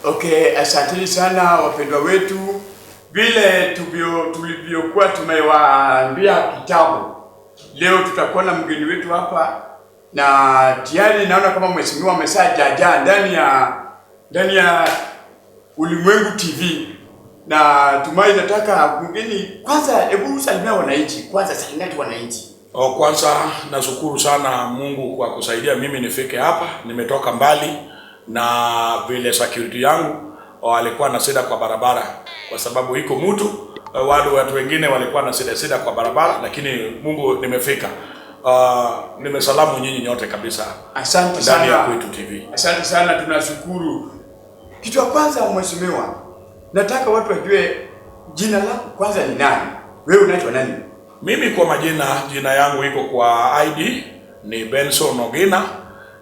Okay, asanteni sana wapendwa wetu. Vile tulivyokuwa tumewaambia kitabu, leo tutakuwa na mgeni wetu hapa, na tayari naona kama mheshimiwa ameshajaja ndani ya Ulimwengu TV. Na tumai nataka mgeni kwanza, hebu salimia wananchi. Kwanza salimia tu wananchi. Kwanza nashukuru sana Mungu kwa kusaidia mimi nifike hapa. Nimetoka mbali na vile security yangu walikuwa na shida kwa barabara, kwa sababu iko mtu watu wengine walikuwa na shida kwa barabara, lakini Mungu nimefika. Nimesalamu nyinyi nyote kabisa. Asante sana ndani ya Kwetu TV. Asante sana, tunashukuru. Kitu cha kwanza mheshimiwa, nataka watu wajue jina lako kwanza ni nani? Wewe unaitwa nani? Mimi kwa jina yangu iko kwa ID ni Benson Ogina,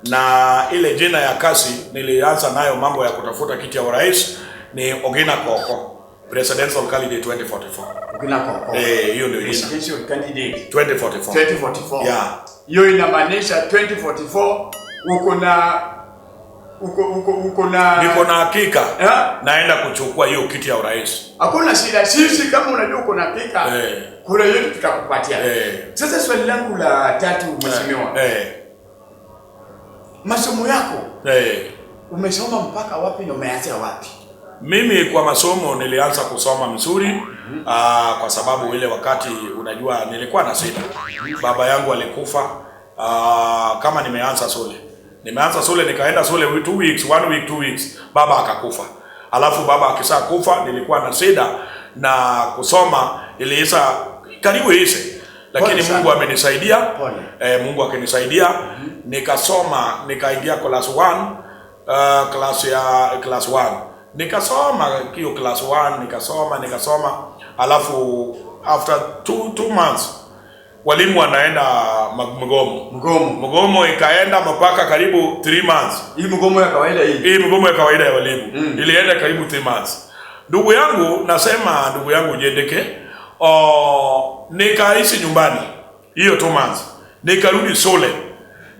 na ile jina ya kazi nilianza nayo mambo ya kutafuta kiti ya urais ni Ogina Koko, Presidential Candidate 2044. Ogina Koko. Hiyo ndio jina. Presidential Candidate 2044. 2044. Yeah. Hiyo inamaanisha 2044 uko na niko na hakika naenda kuchukua hiyo kiti ya urais. Hakuna shida, sisi kama unajua uko na hakika kura yote tutakupatia. Sasa swali langu la tatu mheshimiwa. Masomo yako umesoma mpaka wapi na umeanza wapi? Mimi kwa masomo nilianza kusoma mzuri kwa sababu ile wakati unajua nilikuwa na shida. Baba yangu alikufa kama nimeanza shule nikaenda shule 1 week 2 weeks baba akakufa. Alafu baba akisha kufa nilikuwa na shida na kusoma iliisha karibu ishe. Lakini Mungu amenisaidia. Mungu akinisaidia nikasoma, nikaingia class 1 class 1. Nikasoma hiyo class 1 nikasoma. Alafu after 2 months walimu wanaenda mgomo ikaenda mpaka karibu 3 months. Hii mgomo ya kawaida hii mgomo ya kawaida ya walimu ilienda karibu 3 months. Ndugu yangu Jedeke nikaishi nyumbani hiyo 2 months. Nikarudi shule.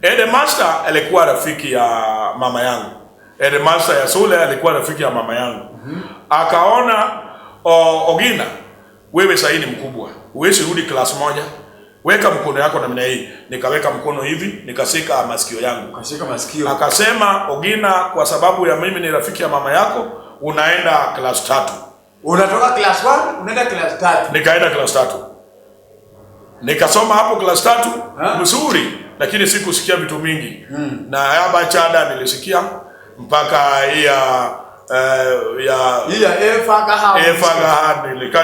Headmaster alikuwa rafiki ya mama yangu. Headmaster ya shule alikuwa rafiki ya mama yangu. Akaona Ogina, wewe sasa ni mkubwa, huwezi rudi class 1. Weka mkono yako namna hii. Nikaweka mkono hivi, nikashika masikio yangu. Kashika masikio. Akasema, Ogina, kwa sababu ya mimi ni rafiki ya mama yako, unaenda class 3. Unatoka class 1 unaenda class 3. Nikaenda class 3. Nikasoma hapo class 3 mzuri, lakini sikusikia vitu mingi. Na haba chada nilisikia mpaka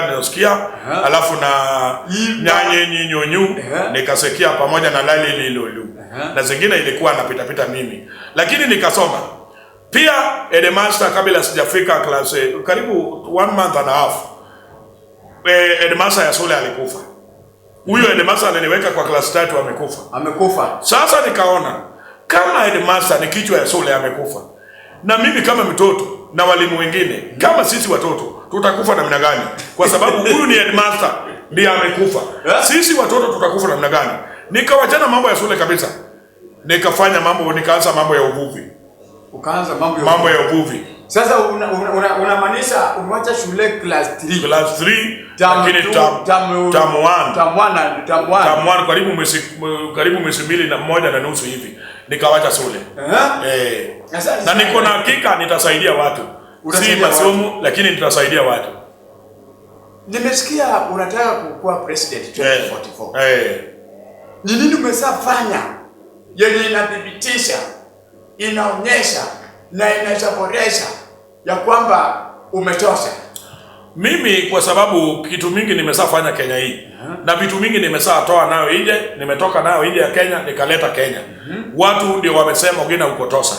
nilisikia. Alafu na nyanye nyinyo nikasikia pamoja na lali lilolu. Na zingine ilikuwa napita mimi. Lakini nikasoma. Pia headmaster kabla sijafika class karibu 1 month and a half. Headmaster ya shule alikufa. Huyo headmaster aliniweka kwa class 3 amekufa. Sasa nikaona kama headmaster ni kichwa ya shule amekufa, na mimi kama mtoto na walimu wengine kama sisi watoto tutakufa namna gani? Kwa sababu huyu ni headmaster ndiye amekufa. Sisi watoto tutakufa namna gani? Nikawachana mambo ya shule kabisa. Nikaanza mambo ya uvuvi. Ukaanza mambo ya uvuvi. Sasa unamaanisha umeacha shule class 3. Class 3 lakini term 1 karibu mwezi 2 na 1 na nusu hivi nikawacha shule. Na niko na hakika nitasaidia watu. Si masomo lakini nitasaidia watu. Nimesikia unataka kuwa president 2044. Ni nini umesafanya yenye inadhibitisha, inaonyesha na inasaboresha ya kwamba umetosha? Mimi kwa sababu kitu mingi nimesafanya Kenya hii. Na vitu mingi nimesatoa nayo nje, nimetoka nayo nje ya Kenya nikaleta Kenya. Watu ndio wamesema Ogina uko tosha.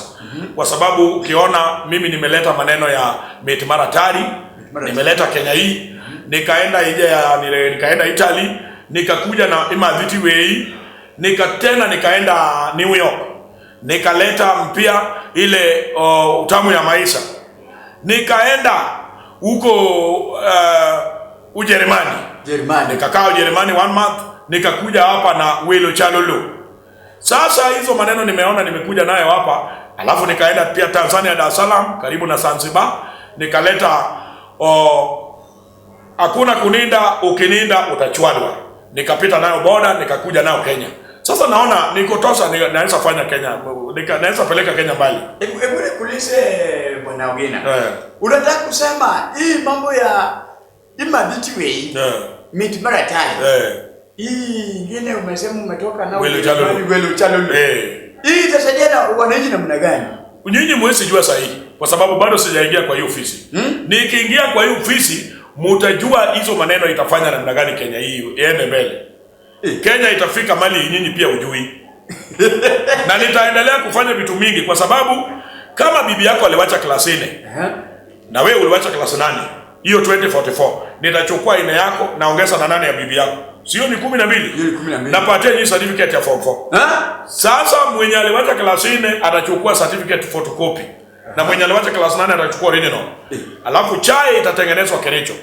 Kwa sababu ukiona mimi nimeleta maneno ya Miti Mara Tari, nimeleta Kenya hii, nikaenda Italy, nikakuja na Imadhiti Way, nikaenda New York. Nikaleta mpya ile utamu ya maisha. Nikaenda huko Ujerumani. Nikakaa Ujerumani 1 month, nikakuja hapa na Welo Chalolo. Sasa hizo maneno nimeona nimekuja nayo hapa, alafu nikaenda pia Tanzania, Dar es Salaam karibu na Zanzibar, nikaleta hakuna kuninda, ukininda utachwadwa. Nikapita nayo boda, nikakuja nayo Kenya. Sasa naona niko tosha, naweza fanya Kenya, naweza peleka Kenya mbali. Hebu nikuulize Bwana Ogina. Unataka kusema hii mambo ya Imabiti Way, Miti Maratai. Hii ingine umesema umetoka nao Welu Chalulu. Hii itasaidia na wananchi namna gani? Nyinyi mwezi jua sahihi kwa sababu bado sijaingia kwa hiyo ofisi. Nikiingia kwa hiyo ofisi mutajua hizo maneno itafanya namna gani Kenya hii iende mbele. Kenya itafika mali nyinyi pia ujui. Na nitaendelea kufanya vitu mingi kwa sababu kama bibi yako aliwacha klasi 4 na wewe uliwacha klasi 8, hiyo 2044 nitachukua ine yako naongeza na 8 ya bibi yako. Sio ni 12. Napatia nyinyi certificate ya form 4. Sasa mwenye aliwacha klasi 4 atachukua certificate photocopy. Na mwenye aliwacha klasi 8 atachukua original. Alafu chai itatengenezwa Kericho.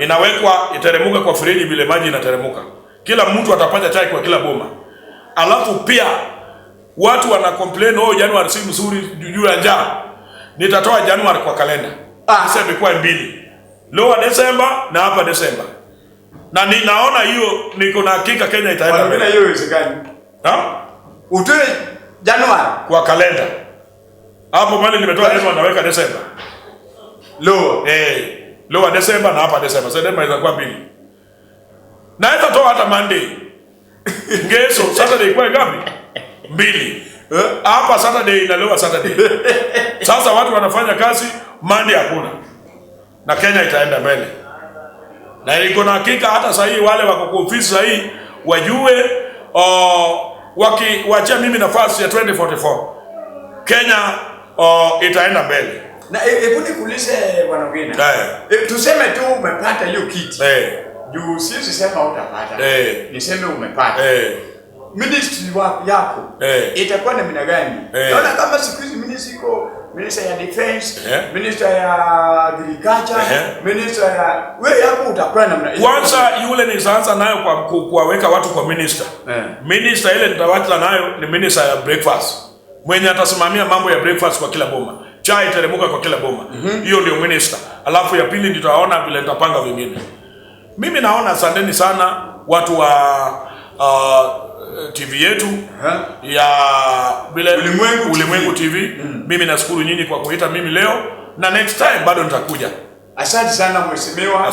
Inawekwa, iteremuka kwa friji vile maji inateremuka. Kila mtu atapata chai kwa kila boma. Alafu pia watu wana complain Januari si mzuri juu ya njaa. Nitatoa Januari kwa kalenda. Sasa imekuwa 2. Leo Desemba na hapa Desemba. Na ninaona hiyo niko na hakika Kenya itaenda mbele. Hiyo iwezekani. Utoe Januari kwa kalenda. Hapo mali nimetoa Januari naweka Desemba. Leo Desemba na hapa Desemba. Septemba itakuwa 2. Naweza toa hata Monday. Ngeso Saturday kwa ngapi? 2. Hapa Saturday na leo Saturday. Sasa watu wanafanya kazi, Monday hakuna. Na Kenya itaenda mbele. Na niko na hakika hata sasa hii wale wako kwa ofisi sasa hii wajue wakiachia mimi nafasi ya 2044. Kenya itaenda mbele. Na hebu nikuulize Bwana Ogina. Tuseme tu umepata hiyo kiti. Juu sisi sema utapata. Niseme umepata. Ministry yako itakuwa na mina gani? Naona kama siku hizi minister ya defense, minister ya agriculture, minister ya wewe yako utakuwa na mina. Kwanza yule nizaanza nayo kwa kuwaweka watu kwa minister. Minister ile nitawacha nayo ni minister ya breakfast. Mwenye atasimamia mambo ya breakfast kwa kila boma. Chai teremuka kwa kila boma. Hiyo ndio minister. Alafu ya pili nitaona vile nitapanga vingine. Mimi naona asanteni sana watu wa TV yetu ya vile Ulimwengu TV. Mimi nashukuru nyinyi kwa kuita mimi leo na next time bado nitakuja. Asante sana mheshimiwa.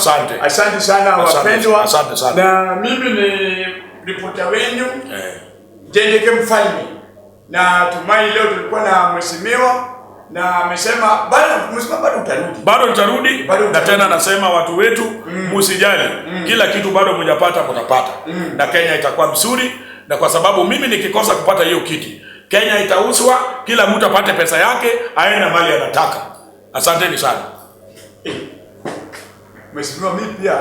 Asante sana wapendwa. Asante sana. Na mimi ni ripota wenu Jendeke Mfalme. Na tumai leo tulikuwa na mheshimiwa na amesema bado utarudi. Bado nitarudi na tena nasema watu wetu msijali. Kila kitu bado mjapata mtapata. Na Kenya itakuwa mzuri na kwa sababu mimi nikikosa kupata hiyo kiti, Kenya itauzwa, kila mtu apate pesa yake, aende mali anataka. Asanteni sana. Mheshimiwa mimi pia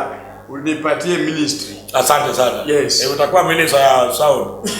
unipatie ministry. Asante sana. Yes. Utakuwa minister ya sound.